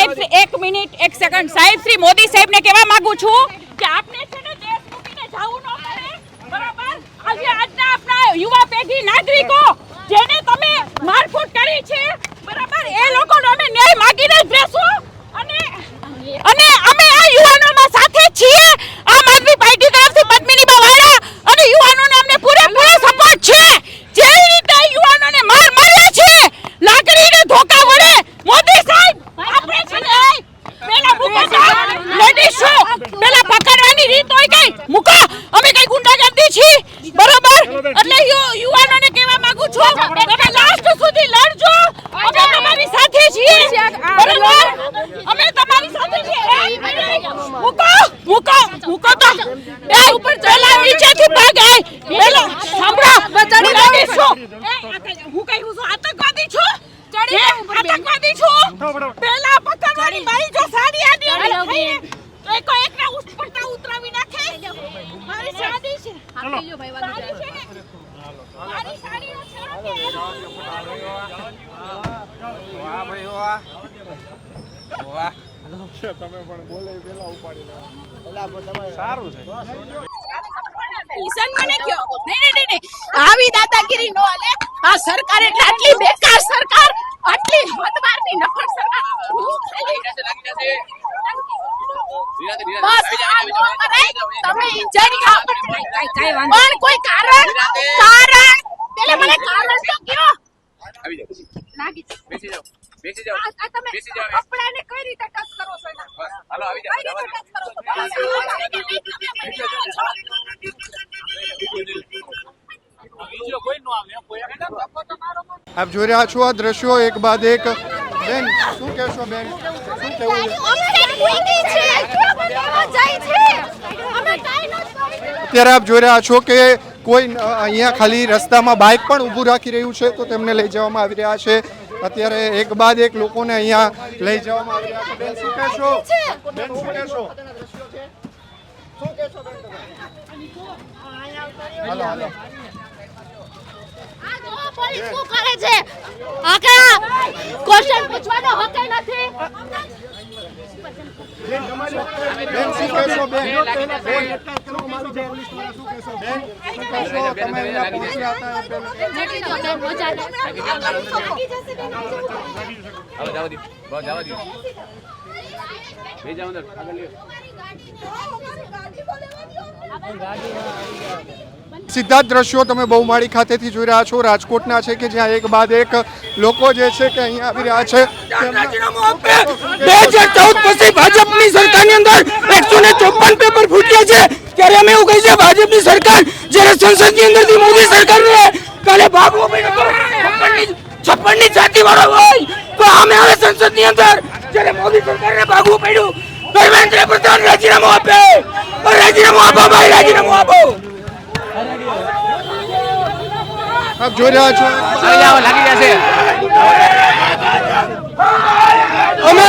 એક મિનિટ એક સેકન્ડ સાહેબ શ્રી મોદી સાહેબને કહેવા માંગુ છું કે આપને છે ને દેશ મૂકીને જવું ન પડે બરાબર. આજે આજના આપણા યુવા પેઢી નાગરિકો જેને તમે મારફૂટ કરી છે બરાબર એ લોકોનો અમે ન્યાય માંગીને જ રહેશું અને અમે આ યુવાનોમાં સાથે છીએ. આમ આદમી પાર્ટી તરફથી પદ્મિનીબા વાળા અને યુવાનોને અમને પૂરેપૂરો સપોર્ટ છે. જેવી રીતે યુવાનોને માર માર્યા છે લાકડીને ધોકા વડે મોદી સાહેબ આપણે છે ને પેલા મૂકો લેડીઝો પેલા પકડવાની રીત હોય કઈ મૂકો. અમે કઈ ગુંડાગર્દી છીએ બરોબર. એટલે યુવાનોને કહેવા માંગુ છું તમે લાસ્ટ સુધી લડજો. અમે તમારી સાથે છીએ બરોબર. અમે તમારી સાથે છીએ. મૂકો મૂકો મૂકો તો એ ઉપર પેલા નીચેથી ભાગ પેલા સાંભળો બચાડી લેડીઝો હું કહી છું આતંકવાદી છું આતંકવાદી છું. પેલા પકડવાની મારી જો સાડી આડી તો એકને ઉઠપડતા ઉતરાવી નાખે. મારી સાડી છે આપી લ્યો ભાઈ વાગી જાય મારી સાડીઓ છે વાહ ભાઈ વાહ વાહ તમે પણ બોલે પેલા ઉપાડી લે સારું છે. મને કયો નહીં આવી દાદાગીરી નો હાલે. આ સરકાર એટલે આટલી બેકાર સરકાર આટલી હદબારની નફળ સરકાર તમે ઇન્જિનિયર પણ કોઈ કારણ પેલે મને કારણ તો કયો. આવી જાવ લાગી બેસી જાવ આ તમે કપડાને કઈ રીતે ટચ કરો છો એના હાલો આવી કઈ રીતે ટચ કરો આપ જોઈ રહ્યા છો આ દ્રશ્યો એક બાદ એક. બેન શું કહેશો બેન શું કહેવું અત્યારે આપ જોઈ રહ્યા છો કે કોઈ અહીંયા ખાલી રસ્તામાં બાઇક પણ ઊભું રાખી રહ્યું છે તો તેમને લઈ જવામાં આવી રહ્યા છે. અત્યારે એક બાદ એક લોકોને અહીંયા લઈ જવામાં આવી રહ્યા છે. બેન શું કહેશો બેન શું કહેશો શું કહેશો બેન હાલો હાલો પોલીસ શું કરે છે? આકા ક્વેશ્ચન પૂછવાનો હક નથી. બેન શું કહેશો બેન બેન શું કહેશો તમે અહીંયા પહોંચ્યા હાલો જાવ દી બહુ જાવ દી બે જાવ અંદર આગળ લ્યો. સીધા જ દ્રશ્યો તમે બહુમાળી ખાતેથી જોઈ રહ્યા છો. રાજકોટના છે કે જ્યાં એક બાદ એક લોકો જે છે કે અહીંયા આવી રહ્યા છે. 2014 પછી ભાજપની સરકારની અંદર 154 પેપર ફૂટ્યા છે. ત્યારે અમે એવું કહી છે ભાજપની સરકાર જ્યારે સંસદની અંદરથી મોદી સરકારને કાલે ભાગવું પડ્યું 56 ની જાતિ વાળો હોય તો અમે હવે સંસદની અંદર જ્યારે મોદી સરકારને ભાગવું પડ્યું ધર્મેન્દ્ર પ્રધાન રાજીનામું આપે. રાજીનામું આપો ભાઈ રાજીનામું આપો. આપ જોઈ રહ્યા છો લાગી જશે. અમે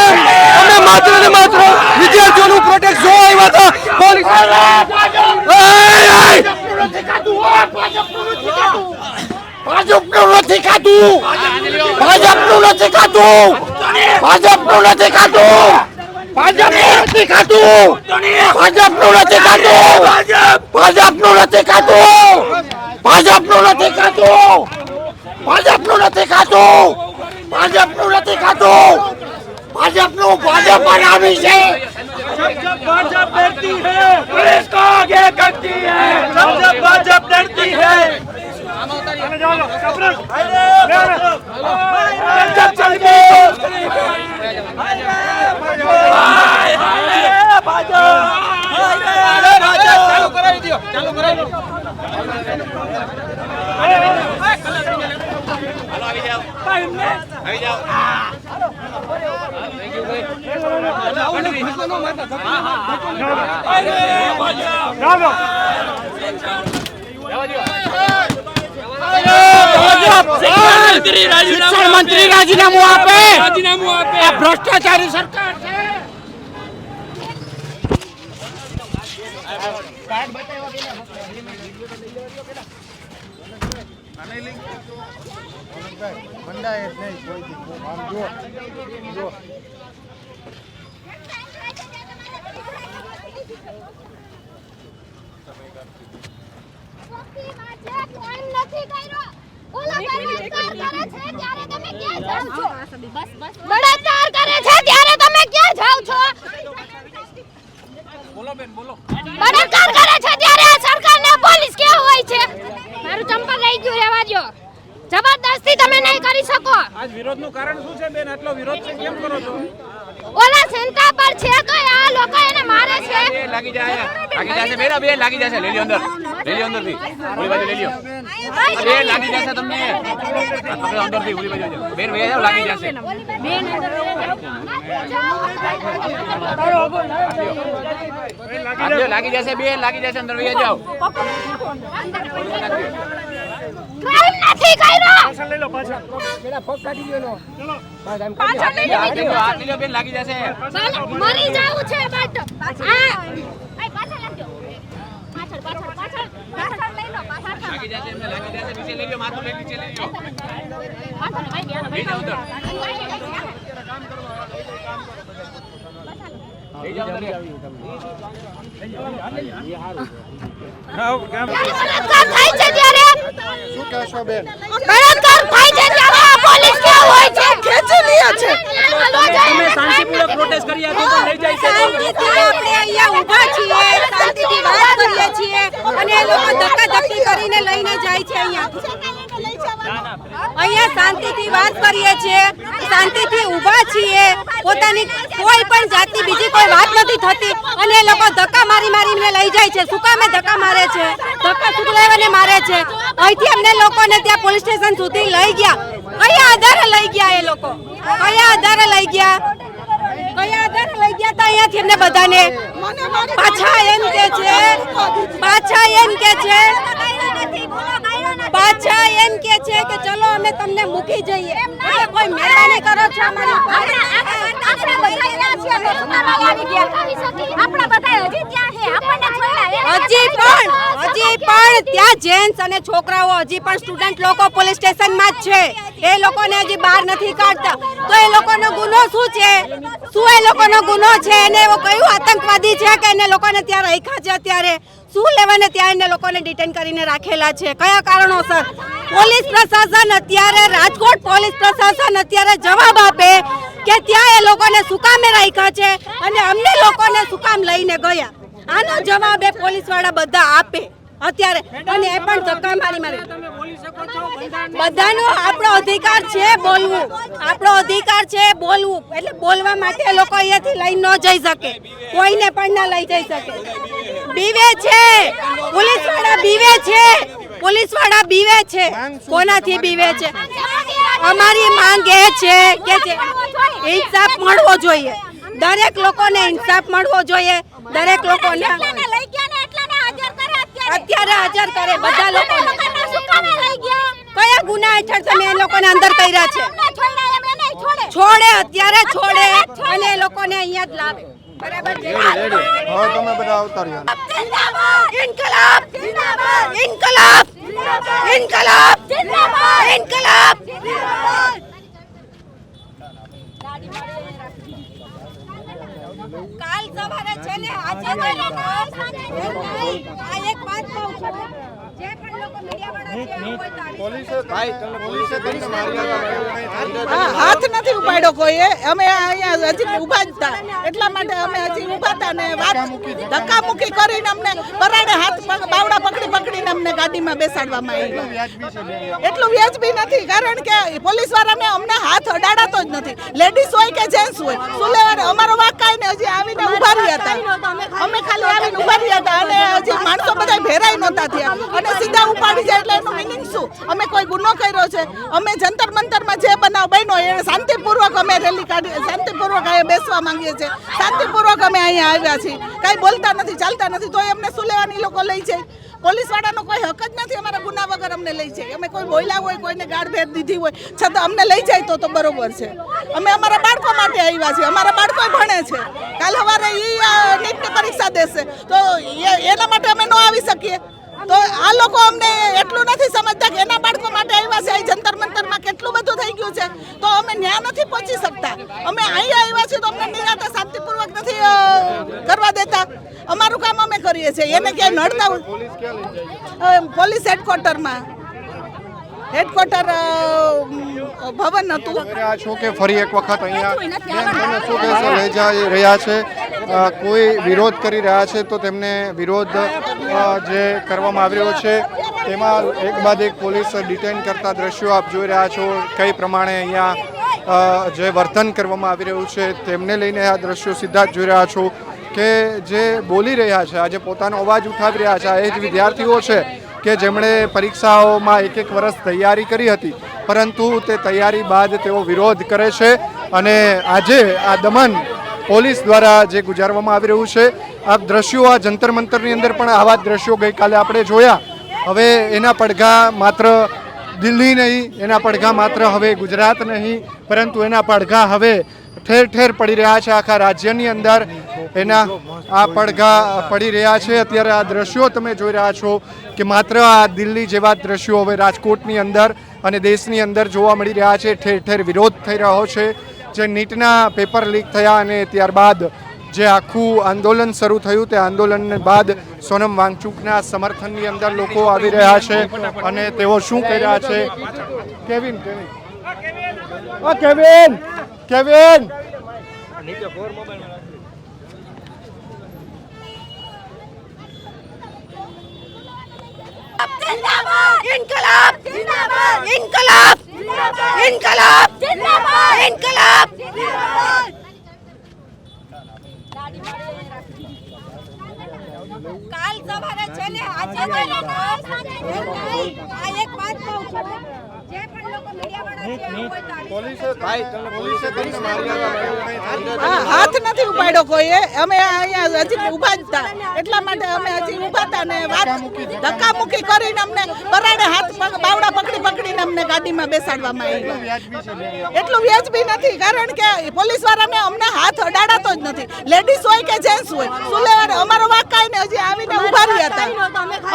માત્ર ને માત્ર વિદ્યાર્થીઓનું પ્રોટેક્ટ જોવા આવ્યા હતા. પોલીસ ભાજપનું નથી ખાતું ભાજપનું નથી ખાતું ભાજપનું નથી ખાતું ભાજપનું નથી ખાતું ભાજપનું નથી ખાતું ભાજપનું નથી ખાતું ભાજપનું નથી ખાતું ભાજપનું નથી ખાતું ભાજપનું નથી ખાતું ભાજપનું ભાજપ પર આવી છે. भाजपा डरती है पुलिस को आगे करती है जब भाजपा डरती है जब चल गई चालू कराई दियो चालू कराई दो આવી જાઓ થેન્ક યુ ભાઈ મંત્રી રાજીનામું આપે ભ્રષ્ટાચારી સરકાર છે. બળાત્કાર કરે છે ત્યારે તમે ક્યાં જાવ છો? બળાત્કાર કરે છે ત્યારે આ સરકારને પોલીસ કેવું હોય છે? મારું ચંપલ લઈ ગયું, રહેવા દો. જબરદસ્તી તમે નહીં કરી શકો. આજ વિરોધનું કારણ શું છે બેન? આટલો વિરોધ કેમ કરો છો? ઓલા સેન્ટા પર છે તો આ લોકો એને મારે છે. લાગી જશે બેન, બે લાગી જશે. લઈ લ્યો અંદર, લઈ લ્યો અંદર થી ઓલી બાજુ લઈ લ્યો. બે લાગી જશે તમને અંદર થી ઓલી બાજુ બેન વહી જાવ, લાગી જશે. લાગી જશે બેન, લાગી જશે. અંદર વહી જાવ. ક્રાઇમ નથી કર્યો. લઈ લો પાછા. હાથ લઈ લો બેન, લાગી જશે. મરી જાવું છે બટ આ પાછળ લાગજો. પાછળ લઈ લો. પાછળ લાગી જશે એમને, લાગી જશે. નીચે લઈ લો, માથું લઈ નીચે લઈ લો. પાછળ ભાઈ ગયા. લઈ જાઓ અંદર, લઈ જાઓ અંદર. બળાત્કાર થાય છે ત્યારે શું કહેશો બેન? બળાત્કાર થાય છે ત્યારે આ પોલીસ કેવું હોય છે? ખેંચી લે છે. તમે શાંતિપૂર્વક પ્રોટેસ્ટ કરી હતી તો લઈ જાય છે. શાંતિથી આપણે અહીંયા ઊભા છીએ, શાંતિથી વાત કરીએ છીએ અને એ લોકો ધક્કાધક્કી કરીને લઈને જાય છે. અહીંયા શાંતિથી વાત કરીએ છીએ, શાંતિથી ઊભા છીએ, પોતાની કોઈ પણ જાતની બીજી કોઈ વાત નથી થતી અને એ લોકો ધક્કા મારીને લઈ જાય છે. શું કામે ધક્કા મારે છે? ધક્કા સુકલાવીને મારે છે. અહીંથી અમને લોકોને ત્યાં પોલીસ સ્ટેશન સુધી લઈ ગયા. કયા આધારે લઈ ગયા એ લોકો? કયા આધારે લઈ ગયા? કયા આધારે લઈ ગયા તા અહીંયાથી અમને બધાને? પાછા એમ કે છે કે ચલો અમે તમને મૂકી જઈએ. અરે કોઈ મહેરબાની કરો છો અમારી? આપણે બધા ત્યાં છીએ તો સુકામાં આવી ગયા. આપણા બધા હજી ત્યાં છે. આપણને છોડ્યા હજી પણ ત્યાં જેન્ટ્સ અને છોકરાઓ હજી પણ સ્ટુડન્ટ લોકો પોલીસ સ્ટેશનમાં જ છે. એ લોકોને હજી બહાર નથી કાઢતા. તો એ લોકોનો ગુનો શું છે? શું એ લોકોનો ગુનો છે? એને એવો કયું આતંકવાદી છે કે એને લોકોને ત્યાં રાખ્યા છે? અત્યારે શું લેવાને ત્યાં એને લોકોને ડિટેન કરીને રાખેલા છે? કયા કારણોસર? પોલીસ પ્રશાસન અત્યારે, રાજકોટ પોલીસ પ્રશાસન અત્યારે જવાબ આપે કે ત્યાં એ લોકોને શું કામે રાખ્યા છે અને અમને લોકોને શું કામ લઈને ગયા. આનો જવાબ એ પોલીસ વાળા બધા આપે અત્યારે. અને એ પણ ધક્કા મારી બધાનો આપણો અધિકાર છે બોલવું. આપણો અધિકાર છે બોલવું. એટલે બોલવા માટે એ લોકો અહીંયાથી લઈ ન જઈ શકે. કોઈને પણ ના લઈ જઈ શકે. બીવે છે પોલીસ વાળા બીવે છે. કોનાથી બીવે છે? અમારી માંગ એ છે કે ઇન્સાફ મળવો જોઈએ. દરેક લોકોને ઇન્સાફ મળવો જોઈએ. દરેક લોકોને અત્યારે હાજર કરે બધા લોકોને. કયા ગુના હેઠળ તમે એ લોકોને અંદર કર્યા છે? છોડે, અત્યારે છોડે અને એ લોકોને અહીંયા જ લાવે. બરાબર છે. હવે તમે બધા આવતા રહ્યો. ઇન્કલાબ જિંદાબાદ. ઇન્કલાબ ઇન્કલાબ જિંદાબાદ. ઇન્કલાબ કાલ સવારે છે ને આજે આ એક વાત કહું છું. જે પણ લોકો મીડિયાવાળા છે પોલીસે તમને માર્યા હાથ નથી ઉપાડ્યો કોઈએ. અમે અહીંયા હજી ઊભા જ હતા એટલા માટે અમે હજી ઊભા હતા ને વાત ધક્કામુક્કી કરીને અમને પરાડે હાથ બાવડા પકડીને અમને ગાડીમાં બેસાડવામાં આવ્યા. એટલું વ્યાજબી નથી કારણ કે પોલીસ વાળાને અમને હાથ અડાડાતો જ નથી. લેડીઝ હોય કે જેન્ટ્સ હોય શું લેવાનું? અમારો વાક કાંઈ ને હજી આવીને ઊભા રહ્યા હતા. અમે ખાલી આવીને ઊભા રહ્યા હતા અને હજી માણસો બધા ભેરાઈ નહોતા થયા અને સીધા ઉપાડી જાય એટલે એનું મિનિંગ શું? અમે કોઈ ગુનો કર્યો છે? અમે જંતર મંતરમાં જે બનાવ બન્યો એ શાંતિપૂર્વક અમે રેલી કાઢી, શાંતિપૂર્વક અહીંયા બેસવા માંગીએ છીએ, શાંતિપૂર્વક અમે અહીંયા આવ્યા છીએ. કાંઈ બોલતા નથી, ચાલતા નથી તો એમને શું લેવાની લોકો લઈ જાય? પોલીસ વાળાનો કોઈ હક જ નથી અમારા ગુના વગર અમને લઈ જાય. અમે કોઈ બોલ્યા હોય, કોઈને ગાળ ભેદ દીધી હોય છતાં અમને લઈ જાય તો બરોબર છે. અમે અમારા બાળકો માટે આવ્યા છીએ. અમારા બાળકો ભણે છે. કાલ સવારે નીટની પરીક્ષા દેશે તો એના માટે અમે ન આવી શકીએ. તો આ લોકો અમને એટલું નથી સમજતા કે એના બાળકો માટે આવ્યા છે. જંતર મંતરમાં કેટલું બધું થઈ ગયું છે તો અમે ન્યા નથી પહોંચી શકતા. અમે અહીંયા આવ્યા છીએ તો અમને નિરાતે શાંતિપૂર્વક નથી કરવા દેતા? અમારું કામ અમે કરીએ છીએ, એને ક્યાંય નડતા પોલીસ હેડક્વાર્ટર ભવન હતું. રહ્યા છો કે ફરી એક વખત અહીંયા બેન તમે શું કહેશો? લઈ જઈ રહ્યા છે, કોઈ વિરોધ કરી રહ્યા છે તો તેમને વિરોધ જે કરવામાં આવી રહ્યો છે તેમાં એક બાદ એક પોલીસ ડિટેન કરતા દ્રશ્યો આપ જોઈ રહ્યા છો. કઈ પ્રમાણે અહીંયા જે વર્તન કરવામાં આવી રહ્યું છે તેમને લઈને આ દ્રશ્યો સીધા જ જોઈ રહ્યા છો કે જે બોલી રહ્યા છે, આજે પોતાનો અવાજ ઉઠાવી રહ્યા છે. એ જ વિદ્યાર્થીઓ છે કે જેમણે પરીક્ષાઓમાં એક વર્ષ તૈયારી કરી હતી, પરંતુ તે તૈયારી બાદ તેઓ વિરોધ કરે છે અને આજે આ દમન પોલીસ દ્વારા જે ગુજારવામાં આવી રહ્યું છે. આ દ્રશ્યો આ જંતર મંતરની અંદર પણ આવા દ્રશ્યો ગઈકાલે આપણે જોયા. હવે એના પડઘા માત્ર દિલ્હી નહીં, એના પડઘા માત્ર હવે ગુજરાત નહીં, પરંતુ એના પડઘા હવે ઠેર ઠેર પડી રહ્યા છે. આખા રાજ્યની અંદર એના આ પડઘા પડી રહ્યા છે. અત્યારે આ દ્રશ્યો તમે જોઈ રહ્યા છો કે માત્ર આ દિલ્હી જેવા દ્રશ્યો હવે રાજકોટની અંદર અને દેશની અંદર જોવા મળી રહ્યા છે. ઠેર ઠેર વિરોધ થઈ રહ્યો છે. જે નીટના પેપર લીક થયા અને ત્યારબાદ જે આખું આંદોલન શરૂ થયું, તે આંદોલન બાદ સોનમ વાંગચુકના સમર્થનની અંદર લોકો આવી રહ્યા છે અને તેઓ શું કહી રહ્યા છે? કેવિન ઇન્કલાબ જિંદાબાદ, ઇન્કલાબ જિંદાબાદ, ઇન્કલાબ જિંદાબાદ, ઇન્કલાબ જિંદાબાદ. કાલ સવારે છે ને આજે આ એક વાત કહું છું, જે પણ લોકો મીડિયાવાળા હાથ નથી ઉપાડ્યો કોઈએ. અમે અહીંયા હજી ઊભા જ હતા, એટલા માટે અમે હજી ઊભા હતા ને વાત ધક્કામુક્કી કરીને અમને પરાણે હાથ બાવડા પકડીને અમને ગાડીમાં બેસાડવામાં આવ્યા. એટલું વ્યાજબી નથી, કારણ કે પોલીસ વાળાને અમને હાથ અડાડાતો જ નથી. લેડીઝ હોય કે જેન્ટ્સ હોય, શું લેવાનું? અમારો વાક કાંઈ ને હજી આવીને ઉભા રહ્યા હતા.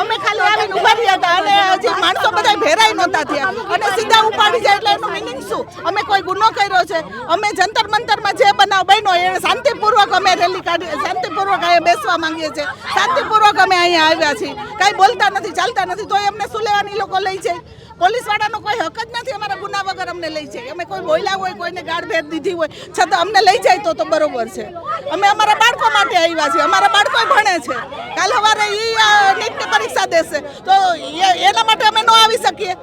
અમે ખાલી આવીને ઉભા રહ્યા હતા અને હજી માણસો બધા ભેરાઈ નહોતા થયા અને સીધા ઉપાડી જાય એટલે એનું મિનિંગ શું? અમે કોઈ ગુનો કર્યો છે? અમે જંતર મંતરમાં જે બનાવ બન્યો એ શાંતિપૂર્વક અમે રેલી કાઢી, શાંતિપૂર્વક અહીંયા બેસવા માંગીએ છીએ, શાંતિપૂર્વક અમે અહીંયા આવ્યા છીએ. કાંઈ બોલતા નથી, ચાલતા નથી, તોય અમને શું લેવાની લોકો લઈ જાય? પોલીસ વાળાનો કોઈ હક જ નથી અમારા ગુના વગર અમને લઈ જાય. અમે કોઈ બોલ્યા હોય, કોઈને ગાળ ભેદ દીધી હોય, છતાં અમને લઈ જાય તો બરોબર છે. અમે અમારા બાળકો માટે આવ્યા છીએ, અમારા બાળકો ભણે છે. કાલ સવારે એ નીટની પરીક્ષા દેશે તો એના માટે અમે ન આવી શકીએ?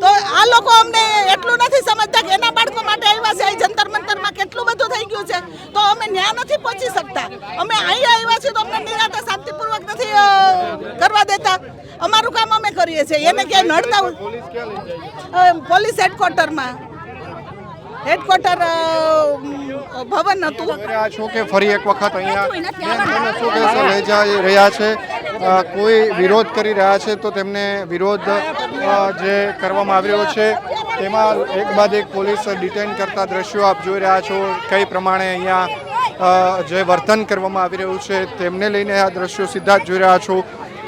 તો આ લોકો અમને એટલું નથી સમજતા કે એના બાળકો માટે આવ્યા છે. અહીં જંતર મંતરમાં કેટલું બધું થઈ ગયું છે, તો અમે ન્યાય નથી પહોંચી શકતા. અમે અહીંયા આવ્યા છીએ તો અમને નિરાતે શાંતિપૂર્વક નથી કરવા દેતા. અમારું કામ અમે કરીએ છીએ, એને ક્યાંય નડતા પોલીસ હેડક્વાર્ટર ભવન હતું. છો કે ફરી એક વખત અહીંયા બેન તમે શું કહેશો? લઈ જઈ રહ્યા છે, કોઈ વિરોધ કરી રહ્યા છે તો તેમને વિરોધ જે કરવામાં આવી રહ્યો છે તેમાં એક બાદ એક પોલીસ ડિટેન કરતા દ્રશ્યો આપ જોઈ રહ્યા છો. કઈ પ્રમાણે અહીંયા જે વર્તન કરવામાં આવી રહ્યું છે તેમને લઈને આ દ્રશ્યો સીધા જ જોઈ રહ્યા છો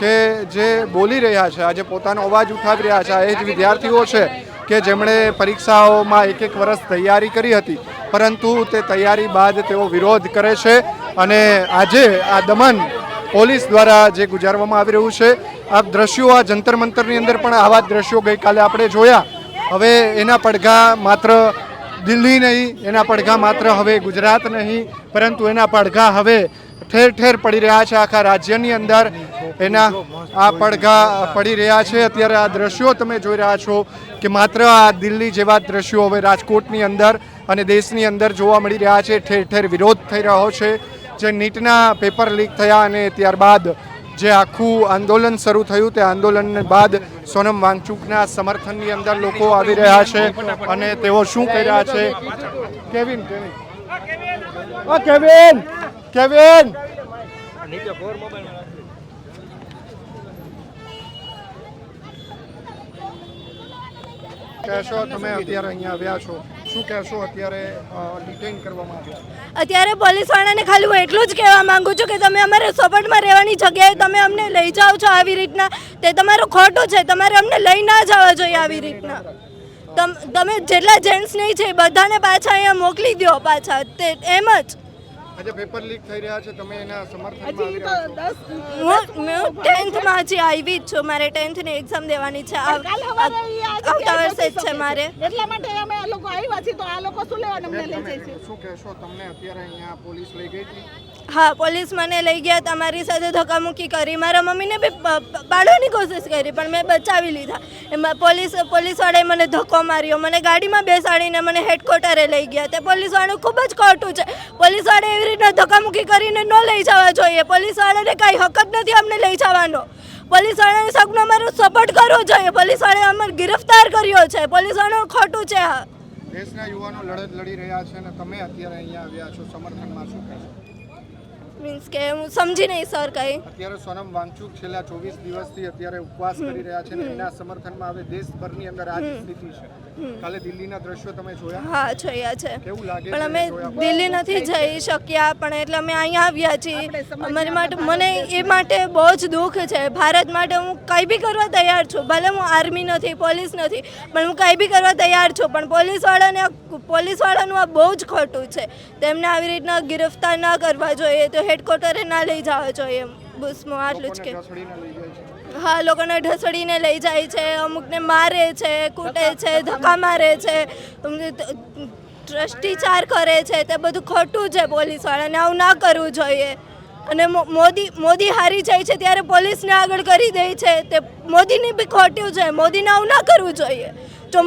કે જે બોલી રહ્યા છે, આજે પોતાનો અવાજ ઉઠાવી રહ્યા છે. એ જ વિદ્યાર્થીઓ છે કે જેમણે પરીક્ષાઓમાં એક વર્ષ તૈયારી કરી હતી, પરંતુ તે તૈયારી બાદ તેઓ વિરોધ કરે છે અને આજે આ દમન પોલીસ દ્વારા જે ગુજારવામાં આવી રહ્યું છે. આ દ્રશ્યો આ જંતર મંતરની અંદર પણ આવા દ્રશ્યો ગઈકાલે આપણે જોયા. હવે એના પડઘા માત્ર દિલ્હી નહીં, એના પડઘા માત્ર હવે ગુજરાત નહીં, પરંતુ એના પડઘા હવે ઠેર ઠેર પડી રહ્યા છે. આખા રાજ્યની અંદર એના આ પડઘા પડી રહ્યા છે. અત્યારે આ દ્રશ્યો તમે જોઈ રહ્યા છો કે માત્ર આ દિલ્હી જેવા દ્રશ્યો હવે રાજકોટની અંદર અને દેશની અંદર જોવા મળી રહ્યા છે. ઠેર ઠેર વિરોધ થઈ રહ્યો છે. જે નીટના પેપર લીક થયા અને ત્યારબાદ જે આખું આંદોલન શરૂ થયું, તે આંદોલન બાદ સોનમ વાંગચુકના સમર્થનની અંદર લોકો આવી રહ્યા છે અને તેઓ શું કહી રહ્યા છે? કેવિન કહેશો? તમે અત્યારે અહીંયા આવ્યા છો, શું કહેશો? અત્યારે ડિટેન કરવામાં આવ્યા. અત્યારે પોલીસ વાળાને ખાલી હું એટલું જ કહેવા માંગુ છું કે તમે અમારે સપોર્ટમાં રહેવાની જગ્યાએ તમે અમને લઈ જાઓ છો આવી રીતના, તે તમારું ખોટું છે. તમારે અમને લઈ ના જવા જોઈએ આવી રીતના. તમે જેટલા જેન્ટ્સ નહીં છે બધાને પાછા અહીંયા મોકલી દો પાછા, તે એમ જ. આજે પેપર લીક થઈ રહ્યા છે, તમે એના સમર્થનમાં આવી હજી તો રહ્યા છો? 10 હું 10th માં હજી આવી જ છું. મારે 10th ની એક્ઝામ દેવાની છે. કાલ સવારે ઈ આજે આવતા ક્યાંય વર્ષે જ પહોંચી છે શકે મારે. એટલા માટે અમે આ લોકો આવ્યા છીએ. તો આ લોકો શું લેવા અમને લઈ જાય છે? શું કહેશો? તમને અત્યારે અહીંયા પોલીસ લઈ ગઈ હતી? હા, પોલીસ મને લઈ ગયા હતા, મારી સાથે ધક્કામુક્કી કરી, મારા મમ્મીને બી પાડવાની કોશિશ કરી પણ મેં બચાવી લીધા. એમાં પોલીસવાળાએ મને ધક્કો માર્યો, મને ગાડીમાં બેસાડીને મને હેડક્વાર્ટરે લઈ ગયા. તે પોલીસવાળું ખૂબ જ ખોટું છે. પોલીસવાળાએ એવી રીતના ધક્કામુક્કી કરીને ન લઈ જવા જોઈએ. પોલીસવાળાને કાંઈ હક જ નથી અમને લઈ જવાનો. પોલીસવાળાને સગનો અમારો સપોર્ટ કરવો જોઈએ. પોલીસવાળાએ અમને ગિરફ્તાર કર્યો છે. પોલીસવાળાનું ખોટું છે. આ દેશના યુવાનો લડત લડી રહ્યા છે અને તમે અત્યારે અહીંયા આવ્યા છો, સમર્થનમાં શું કહેશો? મીન્સ કે હું સમજી નહીં સર કંઈ. અત્યારે સોનમ વાંગચુક છેલ્લા 24 દિવસથી અત્યારે ઉપવાસ કરી રહ્યા છે અને એના સમર્થનમાં હવે દેશભરની અંદર આ જ સ્થિતિ છે. કાલે દિલ્હીના દ્રશ્યો તમે જોયા? હા, જોયા છે. કેવું લાગે પણ છે અમે જોયા? દિલ્હી નથી જઈ શક્યા, પણ એટલે અમે અહીંયા આવ્યા છીએ. અમારી માટે મને એ માટે બહુ જ દુઃખ છે. ભારત માટે હું કંઈ બી કરવા તૈયાર છું. ભલે હું આર્મી નથી, પોલીસ નથી, પણ હું કંઈ બી કરવા તૈયાર છું. પણ પોલીસવાળાનું આ બહુ જ ખોટું છે. તેમને આવી રીતના ગિરફ્તાર ના કરવા જોઈએ, તો હેડક્વાર્ટરે ના લઈ જવા જોઈએ. બસ હું આટલું જ કે ઢસડીને લઈ જાય છે. હા, લોકોને ઢસડીને લઈ જાય છે, અમુકને મારે છે, કૂટે છે, ધક્કા મારે છે, ભ્રષ્ટાચાર કરે છે. તે બધું ખોટું છે. પોલીસવાળાને આવું ના કરવું જોઈએ. અને મોદી હારી જાય છે ત્યારે પોલીસને આગળ કરી દે છે. તે મોદીની બી ખોટું છે. મોદીને આવું ના કરવું જોઈએ. જો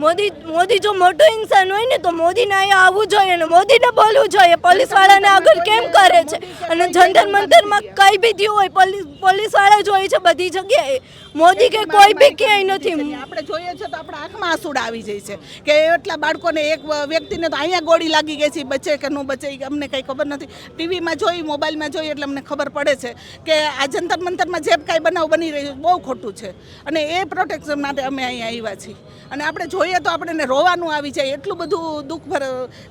મોદી જો મોટો ઇન્સાન હોય ને તો મોદીને અહીંયા આવવું જોઈએ ને મોદીને બોલવું જોઈએ. પોલીસવાળાને આગળ કેમ કરે છે? અને જંતર મંતરમાં કંઈ બી થયું હોય પોલીસવાળા જ હોય છે બધી જગ્યાએ. મોદી કે કોઈ બી ક્યાંય નથી. આપણે જોઈએ છે તો આપણા આંખમાં આંસુડા આવી જાય છે કે એટલા બાળકોને, એક વ્યક્તિને તો અહીંયા ગોળી લાગી ગઈ છે, બચે કે ન બચે અમને કંઈ ખબર નથી. ટીવીમાં જોઈ, મોબાઈલમાં જોઈ એટલે અમને ખબર પડે છે કે આ જંતર મંતરમાં જે કાંઈ બનાવ બની રહ્યો બહુ ખોટું છે. અને એ પ્રોટેક્શન માટે અમે અહીંયા આવ્યા છીએ. અને આપણે જોઈએ તો આપણે રોવાનું આવી જાય, એટલું બધું દુઃખ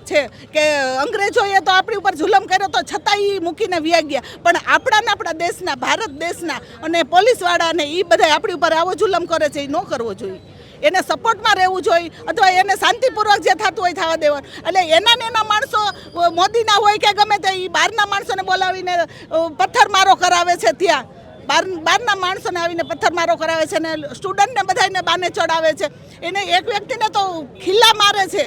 છે કે અંગ્રેજોએ તો આપણી ઉપર જુલમ કર્યો તો છતાં એ મૂકીને વ્યા ગયા. પણ આપણા દેશના, ભારત દેશના અને પોલીસવાળાને એ બધા આપણી ઉપર આવો જુલમ કરે છે, એ ન કરવો જોઈએ. એને સપોર્ટમાં રહેવું જોઈએ અથવા એને શાંતિપૂર્વક જે થતું હોય થવા દેવાનું. એટલે એના માણસો મોદીના હોય કે ગમે તે, એ બહારના માણસોને બોલાવીને પથ્થરમારો કરાવે છે. ત્યાં બહારના માણસોને આવીને પથ્થરમારો કરાવે છે ને સ્ટુડન્ટને બધાને બાને ચડાવે છે. એને એક વ્યક્તિને તો ખીલ્લા મારે છે,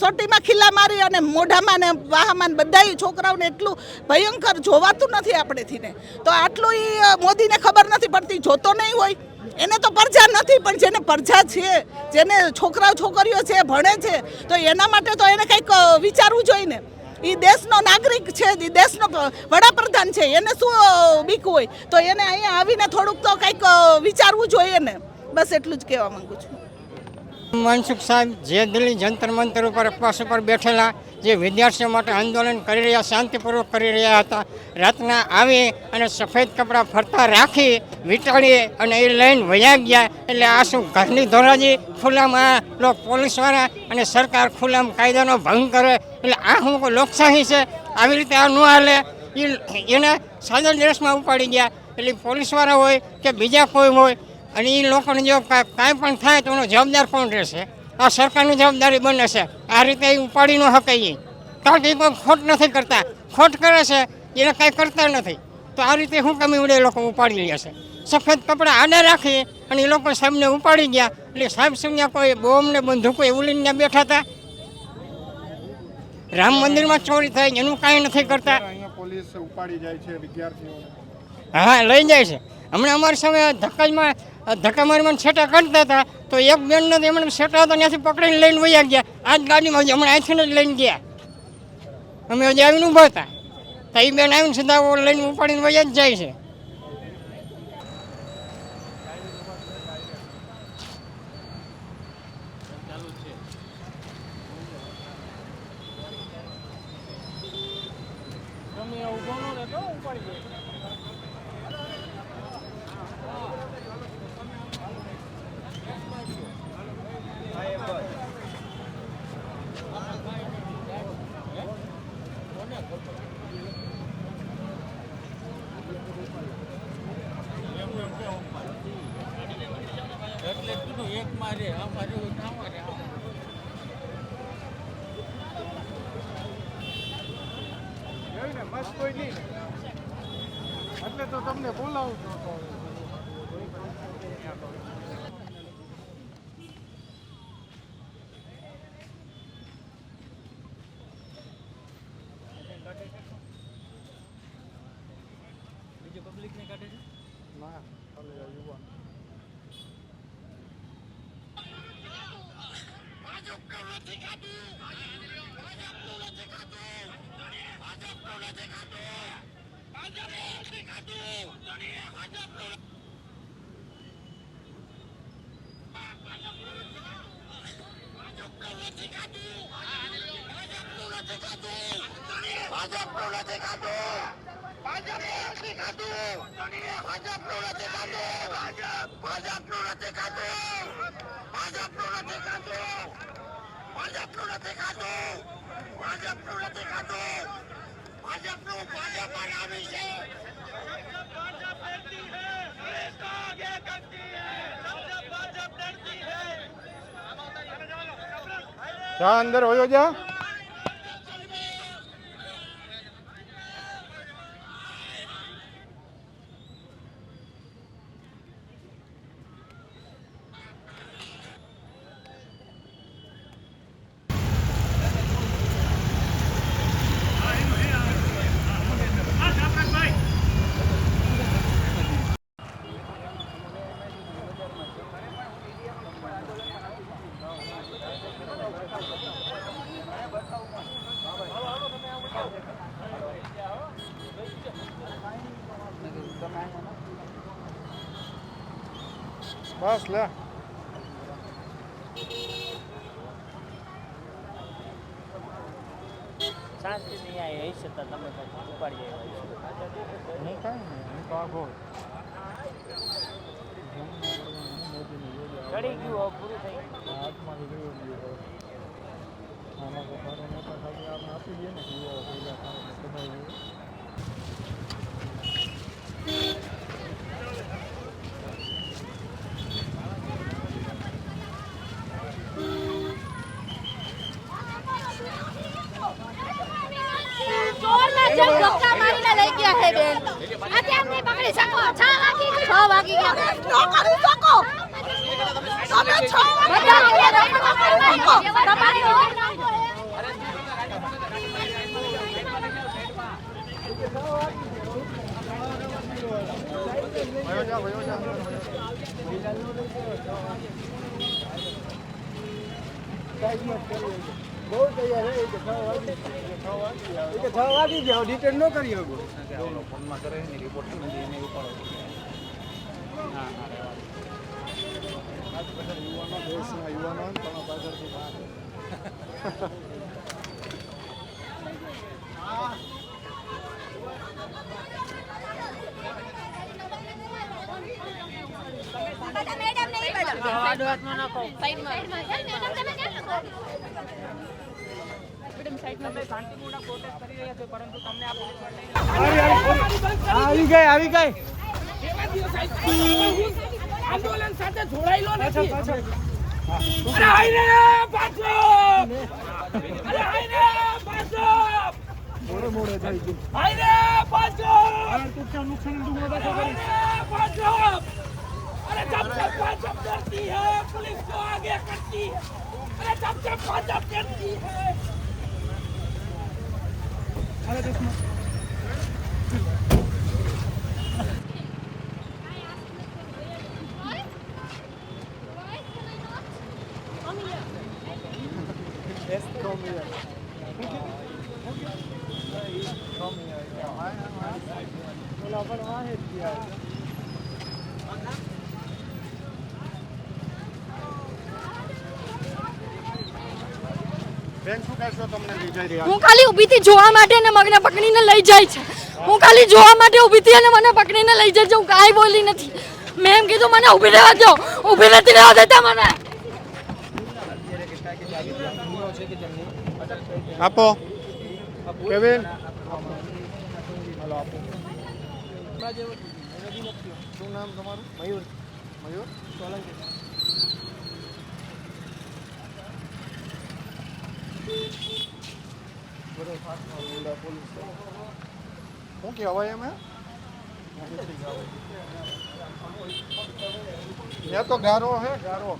સોટીમાં ખીલ્લા મારી અને મોઢામાં ને વાહામાં બધા છોકરાઓને એટલું ભયંકર જોવાતું નથી આપણેથી ને. તો આટલું એ મોદીને ખબર નથી પડતી, જોતો નહીં હોય. એને તો પ્રજા નથી, પણ જેને પ્રજા છે, જેને છોકરાઓ છોકરીઓ છે, ભણે છે, તો એના માટે તો એને કંઈક વિચારવું જોઈએ ને. એ દેશનો નાગરિક છે, એ દેશનો વડાપ્રધાન છે, એને શું બીક હોય? તો એને અહીંયા આવીને થોડુંક તો કંઈક વિચારવું જોઈએ ને. બસ એટલું જ કહેવા માંગુ છું. મનસુખ સાહેબ જે દિલ્હી જંતર મંતર ઉપર ઉપવાસ ઉપર બેઠેલા, જે વિદ્યાર્થીઓ માટે આંદોલન કરી રહ્યા, શાંતિપૂર્વક કરી રહ્યા હતા, રાતના આવી અને સફેદ કપડાં ફરતા રાખી વીંટાળી અને એ લઈને વયા ગયા. એટલે આ શું ઘરની ધોરાજી ખુલ્લામાં પોલીસવાળા અને સરકાર ખુલ્લામાં કાયદાનો ભંગ કરે? એટલે આ શું લોકશાહી છે? આવી રીતે આ ન હાલે. એને સાદા ડ્રેસમાં ઉપાડી ગયા. એટલે પોલીસવાળા હોય કે બીજા કોઈ હોય, અને એ લોકોને જો કાંઈ પણ થાય તો એનો જવાબદાર કોણ રહેશે? આ સરકારની જવાબદારી બને છે. આ રીતે એ ઉપાડી ન શકાય, કારણ કે એ કોઈ ખોટ નથી કરતા. ખોટ કરે છે એને કાંઈ કરતા નથી. તો આ રીતે શું કમી ઉડે એ લોકો ઉપાડી લે છે? સફેદ કપડાં આડા રાખી અને એ લોકો સાહેબને ઉપાડી ગયા. એટલે સાહેબ શું કોઈ બોમ્બ ને બંદૂકો એવું લઈને બેઠા હતા? રામ મંદિરમાં ચોરી થાય એનું કાંઈ નથી કરતા. અહીંયા પોલીસ ઉપાડી જાય છે વિદ્યાર્થીઓને. હા, લઈ જાય છે. હમણાં અમારી સામે ધક્કા મારીમાં છેટા કાઢતા હતા તો એક બેનને એમણે છેટા હતા ત્યાંથી પકડીને લઈને વયા ગયા. આ જ ગાડીમાં હમણાં અહીંથી જ લઈને ગયા. અમે હજી આવીને ઊભા હતા તો એ બેન આવીને સીધા લઈને ઉપાડીને વયા જ જાય છે. કોઈ નહીં એટલે તો તમને બોલાવું છું. ના ચાલે યુવા જા અંદર હોયો જા. બસ લે શાંતિ નહીં આવી હશે તો તમે ઉપાડી આવ્યા હું કાંઈ નહીં હું તો આગો ચડી ગયું પૂરું થઈ હાથમાંથી ગયું આમાં તો સારો મોટા ખાલી આપણે આપી દઈએ ને યુવાઓ પહેલાં કમાઈ ધક્કા મારીને લઈ ગયા હે બેન. અત્યાર નહીં પકડી શકો. 6 વાગી ગયા. ન કરી શકો. તમે 6 બહુ તૈયાર હે કે 6 વાગી ગયા રિટર્ન ન કરી શકો. ફોનમાં કરે ને રિપોર્ટ એને ઉપાડો. યુવાનો દેશના યુવાનો પણ પાછળથી આવી ગઈ આંદોલન સાથે જોડાયેલો નથી. અરે આઈને પાછો! અરે આઈને પાછો! મોડે થઈ ગયું. આઈને પાછો! નુકસાન आइने पाछो! अरे जब तक भाजप डरती है पुलिस को आगे करती है. अरे जब तक भाजप डरती है. હું ખાલી ઊભી થી જોવા માટે ને મને પકડીને લઈ જાય છે. હું ખાલી જોવા માટે ઊભી થી અને મને પકડીને લઈ જાય છે. હું કાંઈ બોલી નથી. મેં એમ કીધું મને ઊભી રહેવા દો. ઊભી નથી રહેવા દેતા મને. આપો કેવિન હાલો આપો. શું નામ તમારું? મયુર. મયુર સોલંકી. બધો પોલીસ શું કહેવાય એમ ત્યાં તો ગારો હે ગારો